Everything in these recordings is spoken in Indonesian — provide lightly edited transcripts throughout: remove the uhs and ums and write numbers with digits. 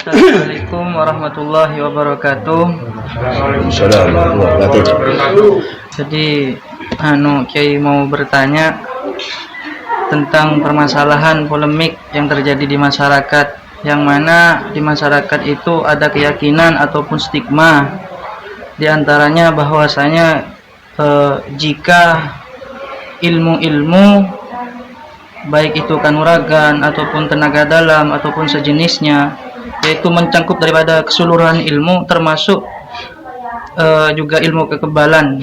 Assalamualaikum warahmatullahi wabarakatuh. Jadi, Kiai mau bertanya tentang permasalahan polemik yang terjadi di masyarakat, yang mana di masyarakat itu ada keyakinan ataupun stigma, di antaranya bahwasanya jika ilmu-ilmu baik itu kanuragan ataupun tenaga dalam ataupun sejenisnya, yaitu mencangkup daripada keseluruhan ilmu, termasuk juga ilmu kekebalan,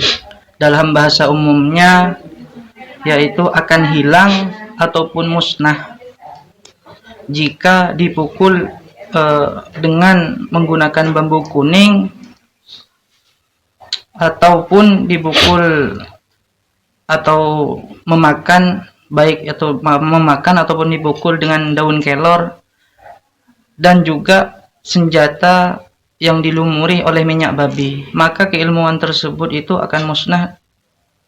dalam bahasa umumnya yaitu akan hilang ataupun musnah jika dipukul dengan menggunakan bambu kuning, ataupun dipukul atau memakan, baik atau memakan ataupun dipukul dengan daun kelor, dan juga senjata yang dilumuri oleh minyak babi, maka keilmuan tersebut itu akan musnah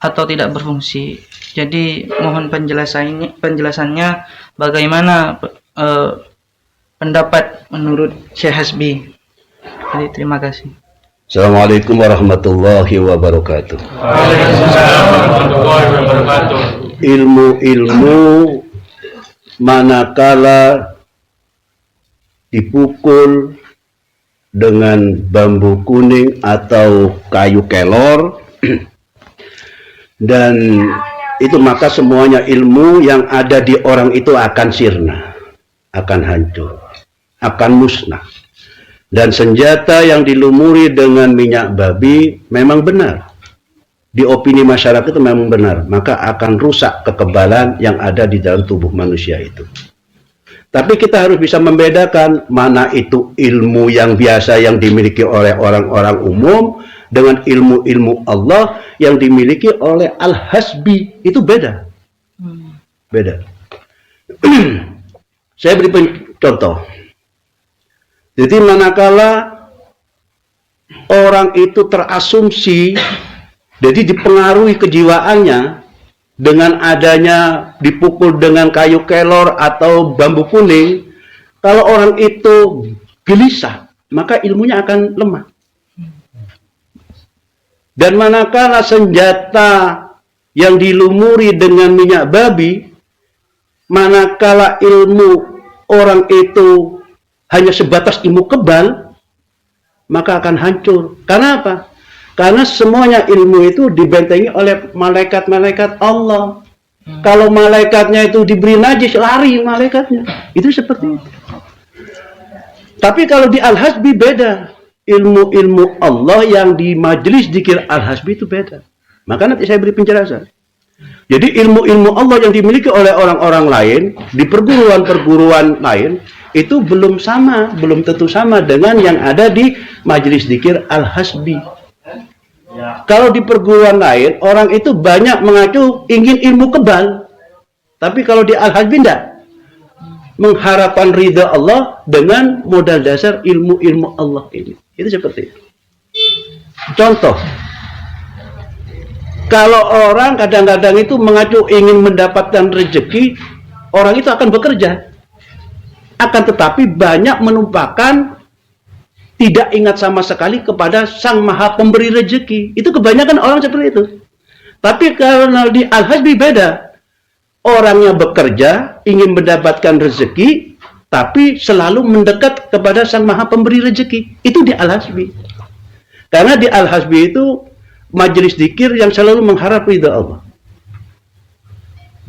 atau tidak berfungsi. Jadi mohon penjelasannya bagaimana pendapat menurut Syekh Hasbi. Jadi terima kasih. Assalamualaikum warahmatullahi wabarakatuh. Waalaikumsalam warahmatullahi wabarakatuh. Ilmu-ilmu manakala dipukul dengan bambu kuning atau kayu kelor dan itu, maka semuanya ilmu yang ada di orang itu akan sirna, akan hancur, akan musnah. Dan senjata yang dilumuri dengan minyak babi memang benar, di opini masyarakat itu memang benar, maka akan rusak kekebalan yang ada di dalam tubuh manusia itu. Tapi kita harus bisa membedakan mana itu ilmu yang biasa yang dimiliki oleh orang-orang umum dengan ilmu-ilmu Allah yang dimiliki oleh Al-Hasbi. Itu beda. Beda. Saya beri contoh. Jadi manakala orang itu terasumsi, jadi dipengaruhi kejiwaannya dengan adanya dipukul dengan kayu kelor atau bambu kuning, kalau orang itu gelisah, maka ilmunya akan lemah. Dan manakala senjata yang dilumuri dengan minyak babi, manakala ilmu orang itu hanya sebatas ilmu kebal, maka akan hancur. Karena apa? Karena semuanya ilmu itu dibentengi oleh malaikat-malaikat Allah. Kalau malaikatnya itu diberi najis, lari malaikatnya. Itu seperti itu. Tapi kalau di Al-Hasbi beda. Ilmu-ilmu Allah yang di majelis zikir Al-Hasbi itu beda. Maka nanti saya beri penjelasan. Jadi ilmu-ilmu Allah yang dimiliki oleh orang-orang lain, di perguruan-perguruan lain, itu belum sama, belum tentu sama dengan yang ada di majelis zikir Al-Hasbi. Kalau di perguruan lain, orang itu banyak mengacu ingin ilmu kebal. Tapi kalau di Al-Hasbi tidak. Mengharapkan ridha Allah dengan modal dasar ilmu-ilmu Allah ini. Itu seperti itu. Contoh. Kalau orang kadang-kadang itu mengacu ingin mendapatkan rezeki, orang itu akan bekerja. Akan tetapi banyak menumpahkan tidak ingat sama sekali kepada Sang Maha Pemberi rezeki. Itu kebanyakan orang seperti itu. Tapi kalau di Al-Hasbi beda. Orangnya bekerja, ingin mendapatkan rezeki, tapi selalu mendekat kepada Sang Maha Pemberi rezeki. Itu di Al-Hasbi. Karena di Al-Hasbi itu majelis zikir yang selalu mengharap ridha Allah.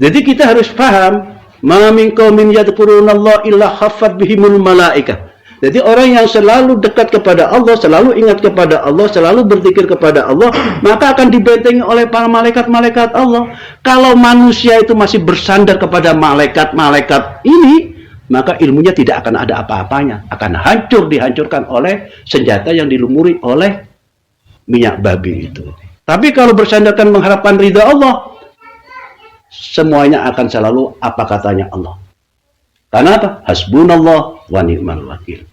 Jadi kita harus paham, ma min qaumin yadhkurunallaha illa khaffat bihimul malaikah. Jadi orang yang selalu dekat kepada Allah, selalu ingat kepada Allah, selalu berzikir kepada Allah, maka akan dibentengi oleh para malaikat-malaikat Allah. Kalau manusia itu masih bersandar kepada malaikat-malaikat ini, maka ilmunya tidak akan ada apa-apanya. Akan dihancurkan oleh senjata yang dilumuri oleh minyak babi itu. Tapi kalau bersandarkan mengharapkan ridha Allah, semuanya akan selalu apa katanya Allah. Karena apa? Hasbunallah wa ni'mal wakil.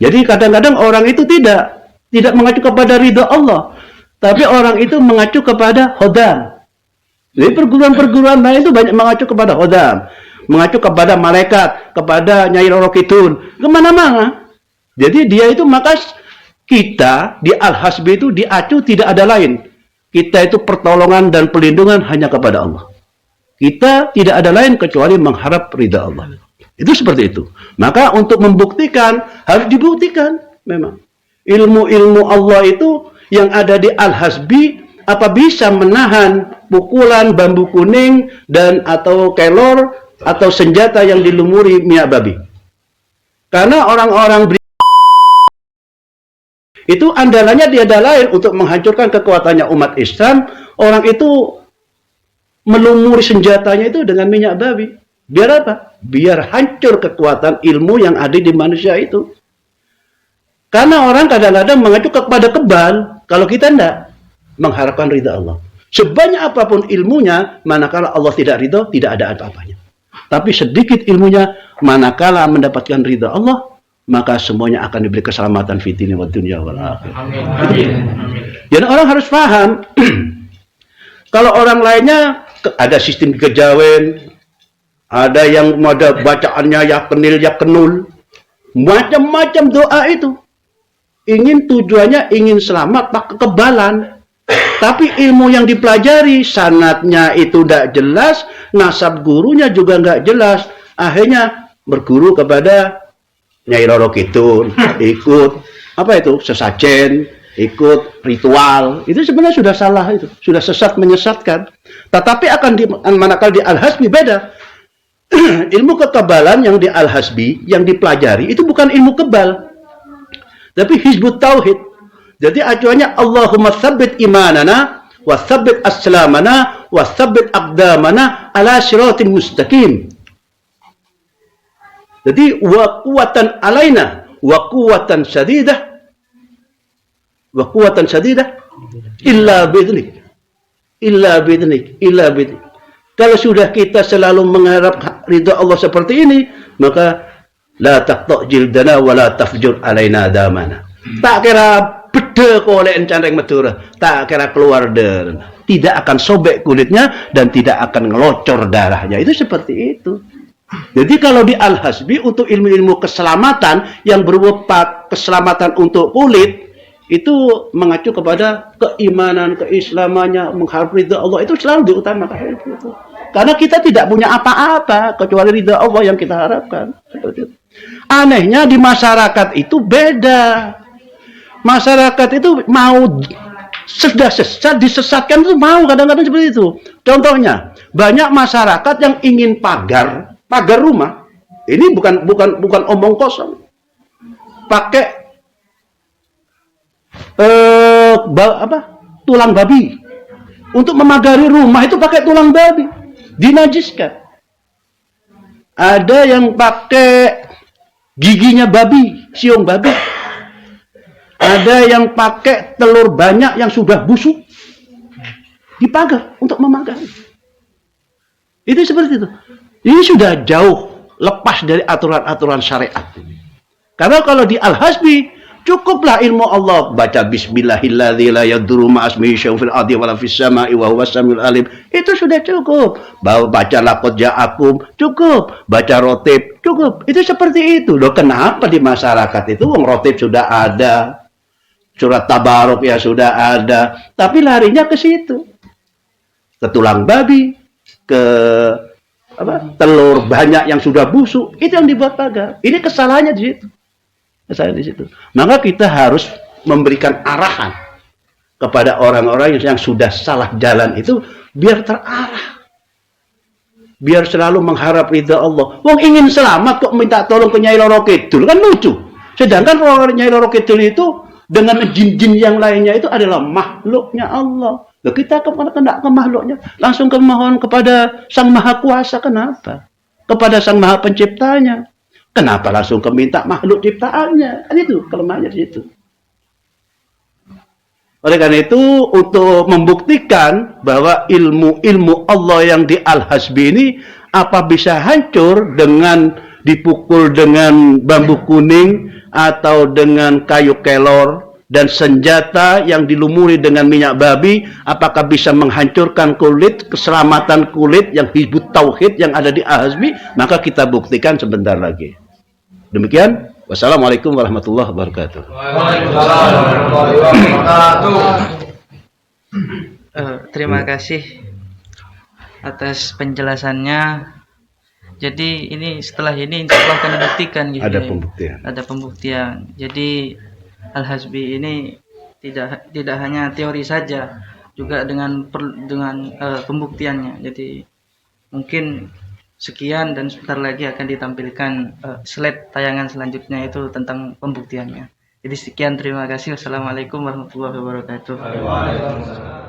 Jadi kadang-kadang orang itu tidak mengacu kepada ridha Allah, tapi orang itu mengacu kepada hodam. Jadi perguruan-perguruan lain itu banyak mengacu kepada hodam, mengacu kepada malaikat, kepada Nyai Roro Kidul, kemana-mana. Jadi dia itu, maka kita di Al-Hasbi itu diacu tidak ada lain. Kita itu pertolongan dan perlindungan hanya kepada Allah. Kita tidak ada lain kecuali mengharap ridha Allah. Itu seperti itu. Maka untuk membuktikan, harus dibuktikan memang. Ilmu-ilmu Allah itu yang ada di Al-Hasbi, apa bisa menahan pukulan bambu kuning dan atau kelor atau senjata yang dilumuri minyak babi. Karena orang-orang itu andalannya tiada lain untuk menghancurkan kekuatannya umat Islam. Orang itu melumuri senjatanya itu dengan minyak babi. Biar apa? Biar hancur kekuatan ilmu yang ada di manusia itu. Karena orang kadang-kadang mengacu kepada kebal. Kalau kita tidak mengharapkan ridha Allah. Sebanyak apapun ilmunya, manakala Allah tidak ridha, tidak ada apa-apanya. Tapi sedikit ilmunya, manakala mendapatkan ridha Allah, maka semuanya akan diberi keselamatan fitini wa dunya wal akhirah. Jadi orang harus paham. Kalau orang lainnya ada sistem kejawen, ada yang ada bacaannya ya kenil ya kenul, macam-macam doa itu. Ingin tujuannya ingin selamat pakai kekebalan. Tapi ilmu yang dipelajari sanadnya itu tidak jelas, nasab gurunya juga nggak jelas. Akhirnya berguru kepada Nyai Roro Kidul, ikut apa itu sesajen, ikut ritual. Itu sebenarnya sudah salah, itu sudah sesat menyesatkan. Tetapi akan manakala di Al-Hasbi beda. Ilmu kekebalan yang di Al-Hasbi yang dipelajari itu bukan ilmu kebal, tapi hizbut tauhid. Jadi acuannya Allahumma tsabbit imanana wa tsabbit aslamana wa tsabbit aqdamana ala siratin mustaqim. Jadi wa quwatan alaina wa quwatan sadidah illa bi'idnik. Kalau sudah kita selalu mengharap ridha Allah seperti ini, maka la taqta' jildana wa la tafjur alaina damana. Tak kira beda kolek encanteng Madura, tak kira keluar darah, tidak akan sobek kulitnya dan tidak akan ngelocor darahnya. Itu seperti itu. Jadi kalau di Al-Hasbi untuk ilmu-ilmu keselamatan yang berupa keselamatan untuk kulit, itu mengacu kepada keimanan, keislamannya, mengharap ridha Allah, itu selalu diutamakan. Karena kita tidak punya apa-apa kecuali ridha Allah yang kita harapkan. Seperti itu. Anehnya di masyarakat itu beda. Masyarakat itu mau sudah sesat, disesatkan itu mau kadang-kadang seperti itu. Contohnya, banyak masyarakat yang ingin pagar rumah. Ini bukan omong kosong. Pakai tulang babi. Untuk memagari rumah itu pakai tulang babi. Dinajiskan. Ada yang pakai giginya babi, siung babi. Ada yang pakai telur banyak yang sudah busuk. Dipagar untuk memagari. Itu seperti itu. Ini sudah jauh lepas dari aturan-aturan syariat. Karena kalau di Al-Hasbi, cukuplah ilmu Allah. Baca bismillahilladzi la yadurru ma'asmihi syai'un fil ardi wala fis sama'i wa huwas samiul alim. Itu sudah cukup. Baca laqad ja'akum, cukup. Baca rotib, cukup. Itu seperti itu. Loh, kenapa di masyarakat itu wong rotib sudah ada, surat tabarok ya sudah ada, tapi larinya ke situ. Ke tulang babi, ke telur banyak yang sudah busuk, itu yang dibuat pagar. Ini kesalahannya di situ. Kesalahan di situ. Maka kita harus memberikan arahan kepada orang-orang yang sudah salah jalan itu biar terarah. Biar selalu mengharap ridha Allah. Wong ingin selamat kok minta tolong ke Nyai Roro Kidul, kan lucu. Sedangkan Nyai Roro Kidul itu dengan jin-jin yang lainnya itu adalah makhluknya Allah. Loh, kita kena ke makhluknya, langsung memohon kepada Sang Maha Kuasa. Kenapa? Kepada Sang Maha Penciptanya. Kenapa langsung minta makhluk ciptaannya? Kan itu kelemahannya di situ. Oleh karena itu, untuk membuktikan bahwa ilmu Allah yang di Al-Hasbi ini apa bisa hancur dengan dipukul dengan bambu kuning atau dengan kayu kelor dan senjata yang dilumuri dengan minyak babi, apakah bisa menghancurkan kulit, keselamatan kulit yang hizbut tauhid yang ada di Al-Hasbi? Maka kita buktikan sebentar lagi. Demikian. Wassalamualaikum warahmatullahi wabarakatuh. Waalaikumsalam warahmatullahi wabarakatuh. Terima kasih atas penjelasannya. Jadi ini setelah ini insya Allah akan dibuktikan gitu. Ada ya. pembuktian. Ada pembuktian. Jadi Al-Hasbi ini tidak hanya teori saja, juga dengan pembuktiannya. Jadi mungkin sekian dan sebentar lagi akan ditampilkan slide tayangan selanjutnya itu tentang pembuktiannya. Jadi sekian, terima kasih. Wassalamualaikum warahmatullahi wabarakatuh. Waalaikumsalam.